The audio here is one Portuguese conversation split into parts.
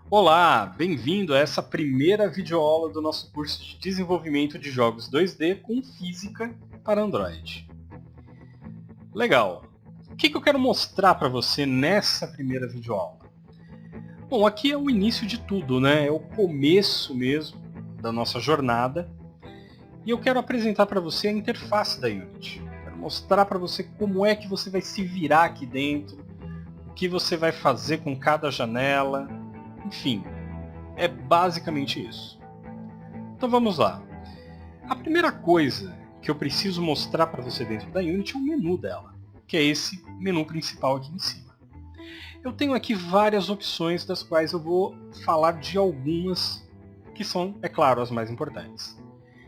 Olá, bem-vindo a essa primeira videoaula do nosso curso de desenvolvimento de jogos 2D com física para Android. Legal! O que eu quero mostrar para você nessa primeira videoaula? Bom, aqui é o início de tudo, né? É o começo mesmo da nossa jornada. E eu quero apresentar para você a interface da Unity. Quero mostrar para você como é que você vai se virar aqui dentro, o que você vai fazer com cada janela, enfim. É basicamente isso. Então vamos lá. A primeira coisa que eu preciso mostrar para você dentro da Unity é o menu dela, que é esse menu principal aqui em cima. Eu tenho aqui várias opções, das quais eu vou falar de algumas que são, é claro, as mais importantes.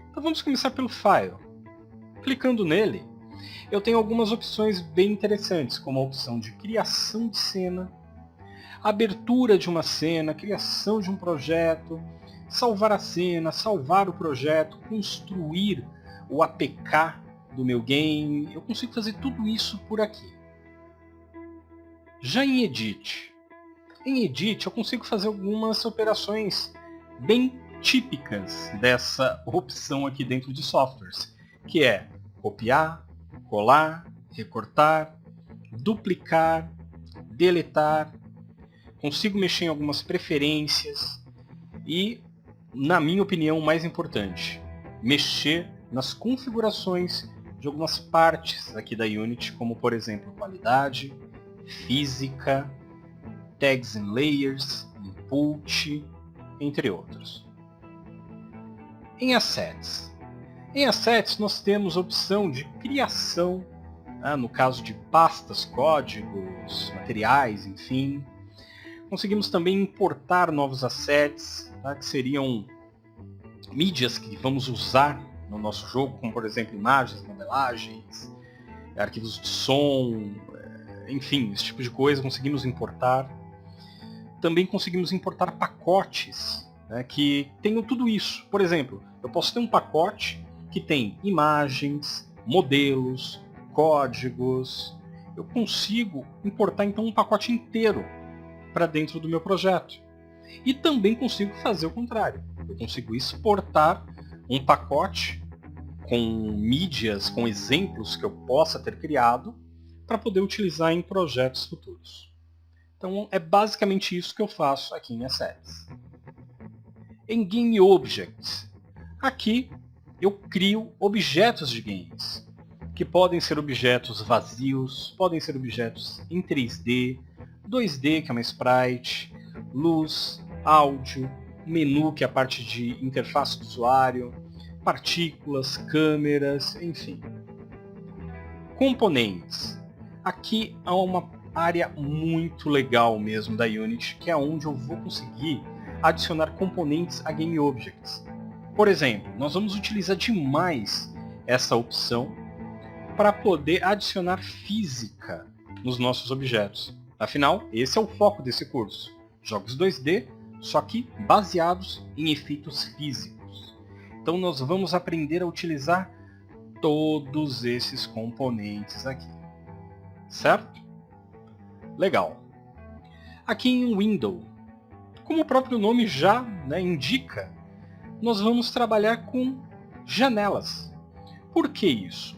Então vamos começar pelo File. Clicando nele, eu tenho algumas opções bem interessantes, como a opção de criação de cena, abertura de uma cena, criação de um projeto, salvar a cena, salvar o projeto, construir o APK do meu game. Eu consigo fazer tudo isso por aqui. Já em Edit eu consigo fazer algumas operações bem típicas dessa opção aqui dentro de softwares, que é copiar, colar, recortar, duplicar, deletar. Consigo mexer em algumas preferências e, na minha opinião, o mais importante, mexer nas configurações de algumas partes aqui da Unity, como por exemplo qualidade, física, tags and layers, input, entre outros. Em Assets. Em Assets nós temos a opção de criação, no caso de pastas, códigos, materiais, enfim. Conseguimos também importar novos assets, que seriam mídias que vamos usar no nosso jogo, como por exemplo imagens, modelagens, arquivos de som, enfim, esse tipo de coisa conseguimos importar. Também conseguimos importar pacotes, que tenham tudo isso. Por exemplo, eu posso ter um pacote que tem imagens, modelos, códigos. Eu consigo importar então um pacote inteiro para dentro do meu projeto. E também consigo fazer o contrário. Eu consigo exportar um pacote com mídias, com exemplos que eu possa ter criado para poder utilizar em projetos futuros. Então é basicamente isso que eu faço aqui em Assets. Em Game Objects, aqui eu crio objetos de games, que podem ser objetos vazios, podem ser objetos em 3D, 2D, que é uma sprite, luz, áudio, menu, que é a parte de interface do usuário, partículas, câmeras, enfim. Componentes. Aqui há uma área muito legal mesmo da Unity, que é onde eu vou conseguir adicionar componentes a Game Objects. Por exemplo, nós vamos utilizar demais essa opção para poder adicionar física nos nossos objetos. Afinal, esse é o foco desse curso. Jogos 2D, só que baseados em efeitos físicos. Então nós vamos aprender a utilizar todos esses componentes aqui. Certo? Legal. Aqui em Window, como o próprio nome já indica, nós vamos trabalhar com janelas. Por que isso?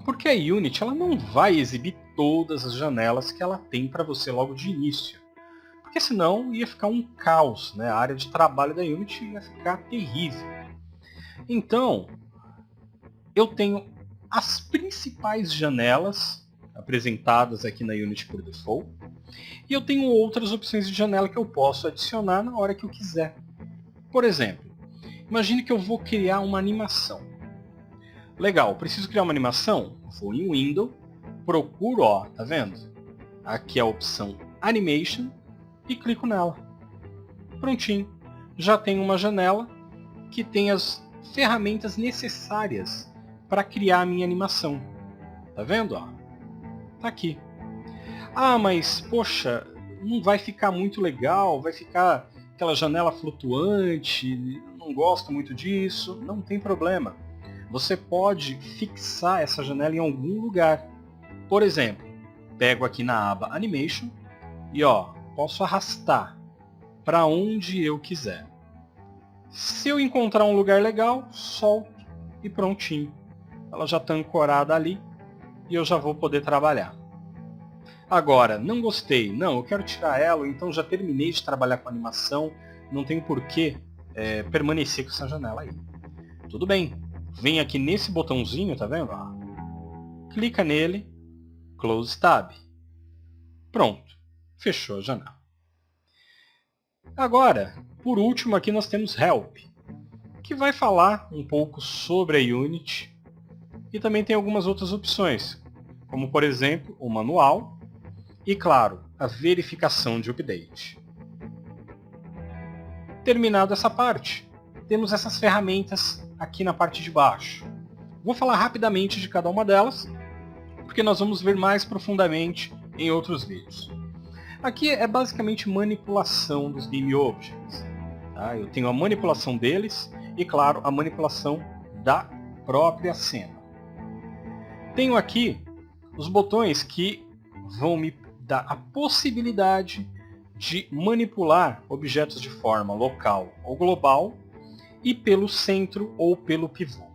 Porque a Unity ela não vai exibir todas as janelas que ela tem para você logo de início. Porque senão ia ficar um caos, a área de trabalho da Unity ia ficar terrível. Então, eu tenho as principais janelas apresentadas aqui na Unity por default, e eu tenho outras opções de janela que eu posso adicionar na hora que eu quiser. Por exemplo, imagine que eu vou criar uma animação. Legal, preciso criar uma animação? Vou em Window, procuro, tá vendo? Aqui é a opção Animation e clico nela. Prontinho. Já tenho uma janela que tem as ferramentas necessárias para criar a minha animação. Tá vendo? Tá aqui. Ah, mas poxa, não vai ficar muito legal, vai ficar aquela janela flutuante, não gosto muito disso. Não tem problema. Você pode fixar essa janela em algum lugar. Por exemplo, pego aqui na aba Animation e posso arrastar para onde eu quiser. Se eu encontrar um lugar legal, solto e prontinho. Ela já está ancorada ali e eu já vou poder trabalhar. Agora, não gostei, não, eu quero tirar ela, então já terminei de trabalhar com animação, não tenho porquê permanecer com essa janela aí. Tudo bem, vem aqui nesse botãozinho, tá vendo? Clica nele, Close Tab. Pronto, fechou a janela. Agora, por último aqui nós temos Help, que vai falar um pouco sobre a Unity e também tem algumas outras opções, como por exemplo o manual e, claro, a verificação de update. Terminado essa parte, temos essas ferramentas aqui na parte de baixo. Vou falar rapidamente de cada uma delas, porque nós vamos ver mais profundamente em outros vídeos. Aqui é basicamente manipulação dos Game Objects. Tá? Eu tenho a manipulação deles e, claro, a manipulação da própria cena. Tenho aqui os botões que vão me dar a possibilidade de manipular objetos de forma local ou global e pelo centro ou pelo pivô.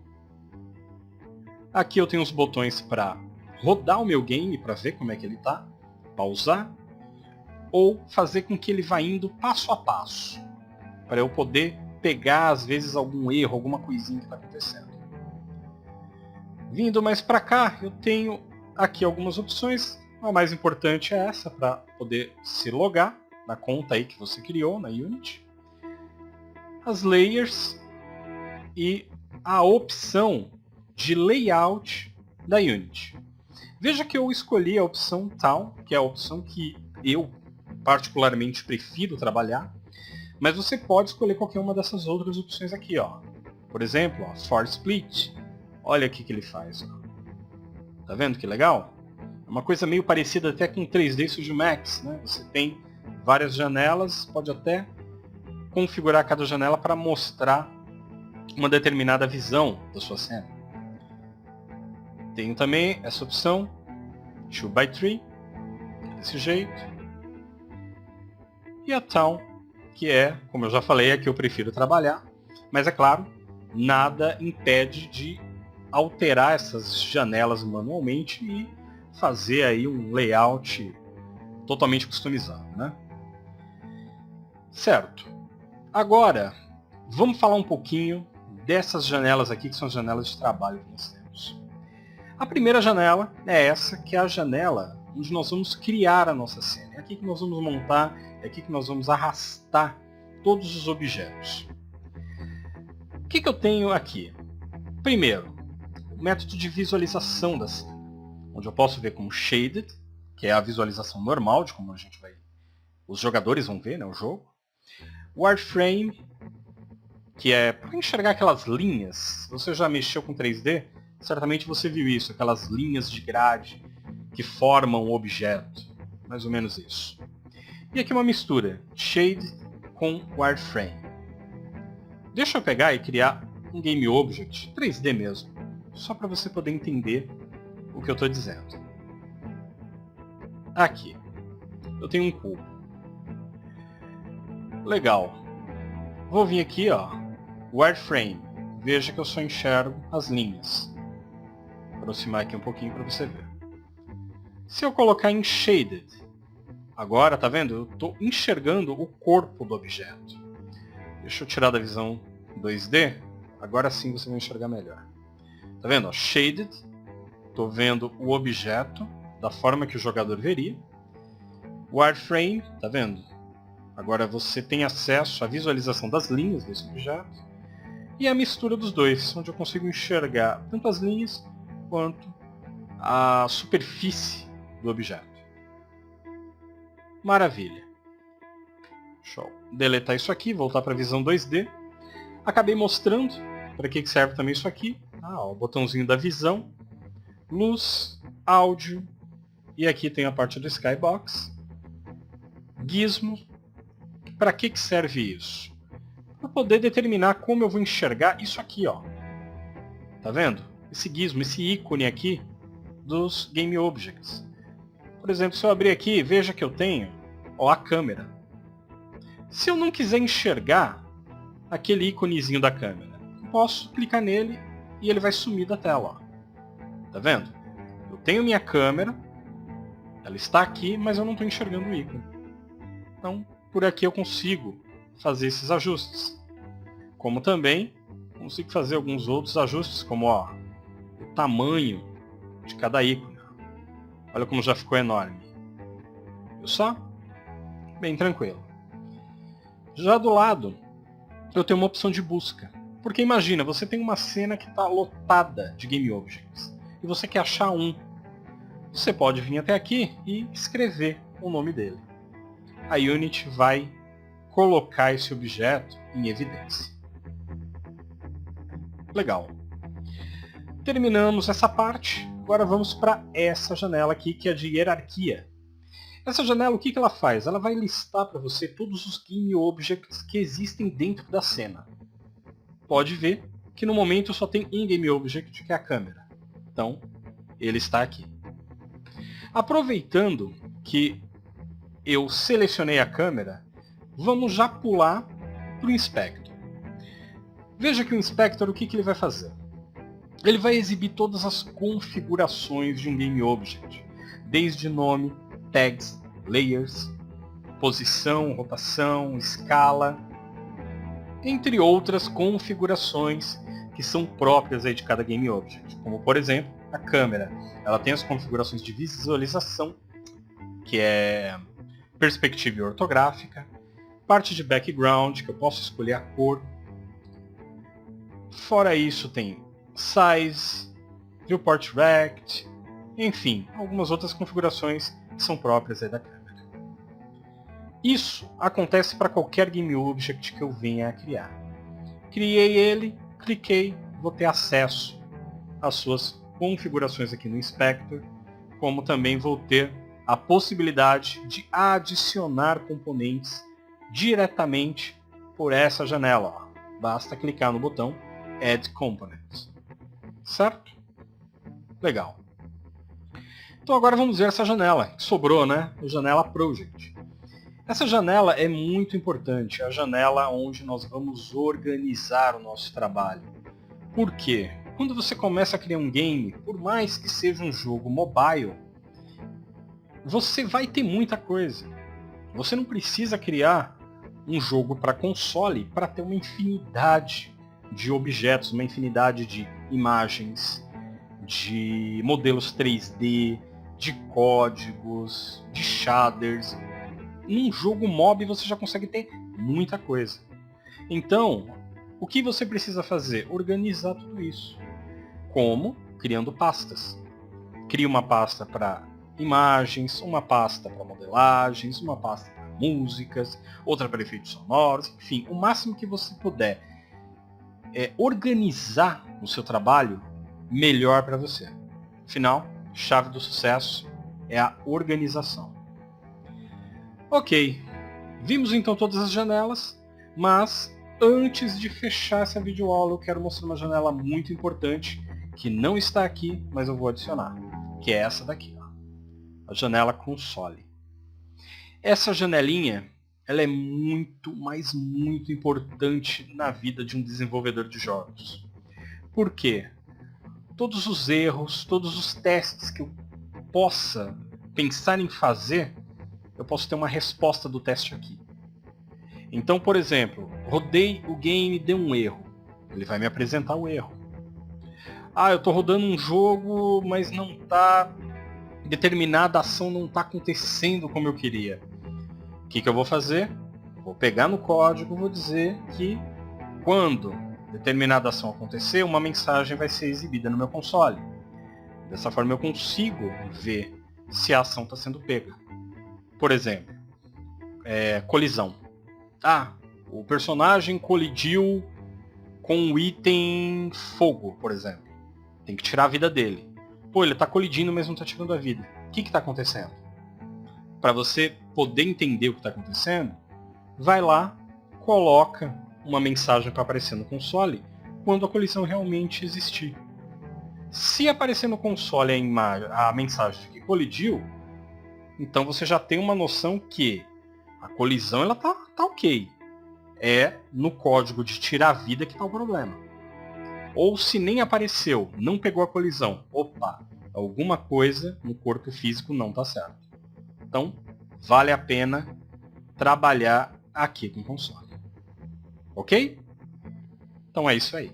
Aqui eu tenho os botões para rodar o meu game para ver como é que ele está, pausar, ou fazer com que ele vá indo passo a passo, para eu poder pegar às vezes algum erro, alguma coisinha que está acontecendo. Vindo mais para cá, eu tenho aqui algumas opções. A mais importante é essa, para poder se logar na conta aí que você criou na Unity. As layers e a opção de layout da Unity. Veja que eu escolhi a opção Town, que é a opção que eu particularmente prefiro trabalhar, mas você pode escolher qualquer uma dessas outras opções aqui. Por exemplo, For Split. Olha o que ele faz. Tá vendo que legal? É uma coisa meio parecida até com 3D Studio Max, né? Você tem várias janelas, pode até configurar cada janela para mostrar uma determinada visão da sua cena. Tenho também essa opção 2x3, desse jeito. E a Town, que é, como eu já falei, a que eu prefiro trabalhar. Mas é claro, nada impede de alterar essas janelas manualmente e fazer aí um layout totalmente customizado, né? Certo. Agora, vamos falar um pouquinho dessas janelas aqui, que são as janelas de trabalho que nós temos. A primeira janela é essa, que é a janela onde nós vamos criar a nossa cena. É aqui que nós vamos montar, é aqui que nós vamos arrastar todos os objetos. O que eu tenho aqui? Primeiro, o método de visualização da cena, onde eu posso ver como Shaded, que é a visualização normal de como os jogadores vão ver, né, o jogo. Wireframe, que é para enxergar aquelas linhas. Se você já mexeu com 3D, certamente você viu isso, aquelas linhas de grade que formam o objeto. Mais ou menos isso. E aqui uma mistura, Shade com Wireframe. Deixa eu pegar e criar um Game Object 3D mesmo, só para você poder entender o que eu estou dizendo. Aqui, eu tenho um cubo. Legal. Vou vir aqui, Wireframe. Veja que eu só enxergo as linhas. Vou aproximar aqui um pouquinho para você ver. Se eu colocar em Shaded, agora, tá vendo? Eu estou enxergando o corpo do objeto. Deixa eu tirar da visão 2D. Agora sim você vai enxergar melhor. Tá vendo? Shaded. Estou vendo o objeto da forma que o jogador veria. Wireframe, tá vendo? Agora você tem acesso à visualização das linhas desse objeto. E a mistura dos dois, onde eu consigo enxergar tanto as linhas quanto a superfície do objeto. Maravilha. Show. Deletar isso aqui, voltar para a visão 2D. Acabei mostrando para que serve também isso aqui. O botãozinho da visão, luz, áudio, e aqui tem a parte do Skybox. Gizmo. Para que serve isso? Para poder determinar como eu vou enxergar isso aqui, Tá vendo? Esse gizmo, esse ícone aqui dos Game Objects. Por exemplo, se eu abrir aqui, veja que eu tenho a câmera. Se eu não quiser enxergar aquele íconezinho da câmera, eu posso clicar nele e ele vai sumir da tela. Ó. Tá vendo? Eu tenho minha câmera, ela está aqui, mas eu não estou enxergando o ícone. Então, por aqui eu consigo fazer esses ajustes. Como também consigo fazer alguns outros ajustes, como ó, o tamanho de cada ícone. Olha como já ficou enorme. Viu só? Bem tranquilo. Já do lado, eu tenho uma opção de busca. Porque imagina, você tem uma cena que está lotada de Game Objects. E você quer achar um. Você pode vir até aqui e escrever o nome dele. A Unity vai colocar esse objeto em evidência. Legal. Terminamos essa parte. Agora vamos para essa janela aqui, que é de hierarquia. Essa janela, o que ela faz? Ela vai listar para você todos os Game Objects que existem dentro da cena. Pode ver que no momento só tem um Game Object, que é a câmera. Então, ele está aqui. Aproveitando que eu selecionei a câmera, vamos já pular para o Inspector. Veja que o Inspector, o que ele vai fazer? Ele vai exibir todas as configurações de um Game Object, desde nome, tags, layers, posição, rotação, escala, entre outras configurações que são próprias aí de cada Game Object, como por exemplo a câmera. Ela tem as configurações de visualização, que é perspectiva e ortográfica, parte de background, que eu posso escolher a cor. Fora isso tem size, viewport rect, enfim, algumas outras configurações que são próprias aí da câmera. Isso acontece para qualquer Game Object que eu venha a criar. Criei ele, cliquei, vou ter acesso às suas configurações aqui no Inspector, como também vou ter a possibilidade de adicionar componentes diretamente por essa janela. Ó. Basta clicar no botão Add Components. Certo? Legal. Então agora vamos ver essa janela, que sobrou, né? A janela Project. Essa janela é muito importante, é a janela onde nós vamos organizar o nosso trabalho. Por quê? Quando você começa a criar um game, por mais que seja um jogo mobile, você vai ter muita coisa. Você não precisa criar um jogo para console para ter uma infinidade de objetos, uma infinidade de imagens, de modelos 3D, de códigos, de shaders. Num jogo mob você já consegue ter muita coisa. Então, o que você precisa fazer? Organizar tudo isso. Como? Criando pastas. Cria uma pasta para imagens, uma pasta para modelagens, uma pasta para músicas, outra para efeitos sonoros, enfim, o máximo que você puder organizar o seu trabalho, melhor para você. Afinal, chave do sucesso é a organização. Ok, vimos então todas as janelas, mas antes de fechar essa videoaula eu quero mostrar uma janela muito importante que não está aqui, mas eu vou adicionar, que é essa daqui, ó, a janela console. Essa janelinha ela é muito, mas muito importante na vida de um desenvolvedor de jogos. Por quê? Todos os erros, todos os testes que eu possa pensar em fazer, eu posso ter uma resposta do teste aqui. Então, por exemplo, rodei o game e deu um erro. Ele vai me apresentar o erro. Ah, eu estou rodando um jogo, mas não está... determinada ação não está acontecendo como eu queria. O que eu vou fazer? Vou pegar no código e vou dizer que quando determinada ação acontecer, uma mensagem vai ser exibida no meu console. Dessa forma eu consigo ver se a ação está sendo pega. Por exemplo, colisão. Ah, o personagem colidiu com o item fogo, por exemplo. Tem que tirar a vida dele. Pô, ele está colidindo, mas não está tirando a vida. O que está acontecendo? Para você poder entender o que está acontecendo, vai lá, coloca uma mensagem para aparecer no console quando a colisão realmente existir. Se aparecer no console a mensagem de que colidiu, então você já tem uma noção que A colisão ela tá ok. É no código de tirar a vida que está o problema. Ou se nem apareceu, não pegou a colisão, opa, alguma coisa no corpo físico não está certo. Então, vale a pena trabalhar aqui com console. Ok? Então é isso aí.